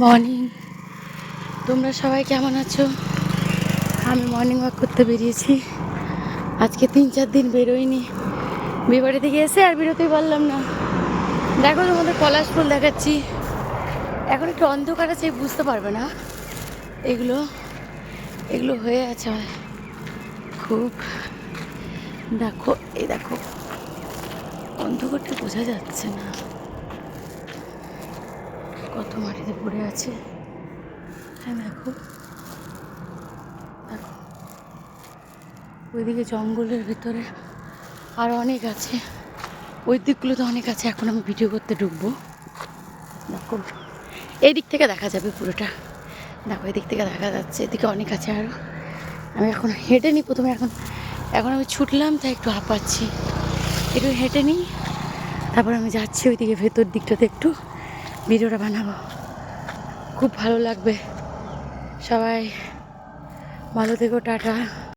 Morning, তোমরা সবাই কেমন আছো? আমি মর্নিং ওয়াক করতে বেরিয়েছি। আজকে 3-4 দিন বেরোইনি। বিয়েবাড়ি থেকে এসে আর বেরোতেই পারলাম না। দেখো তোমাদের পলাশ ফুল দেখাচ্ছি। এখন একটু অন্ধকার আছে, বুঝতে পারবে না। এগুলো এগুলো হয়ে আছে খুব। দেখো, এই দেখো, অন্ধকারটা বোঝা যাচ্ছে না, কত মাটিতে পড়ে আছে। হ্যাঁ দেখো, দেখো ওইদিকে জঙ্গলের ভেতরে আরও অনেক আছে, ওই দিকগুলোতে অনেক আছে। এখন আমি ভিডিও করতে ঢুকবো। দেখো, এই দিক থেকে দেখা যাবে পুরোটা। দেখো, এদিক থেকে দেখা যাচ্ছে, এদিকে অনেক আছে আরও। আমি এখন হেঁটে নিই প্রথমে। এখন আমি ছুটলাম, তাই একটু হাঁপাচ্ছি। একটু হেঁটে নিই, তারপর আমি যাচ্ছি ওইদিকে ভেতর দিকটাতে একটু ভিডিওটা বানাবো। খুব ভালো লাগবে। সবাই ভালো থেকো, টাটা।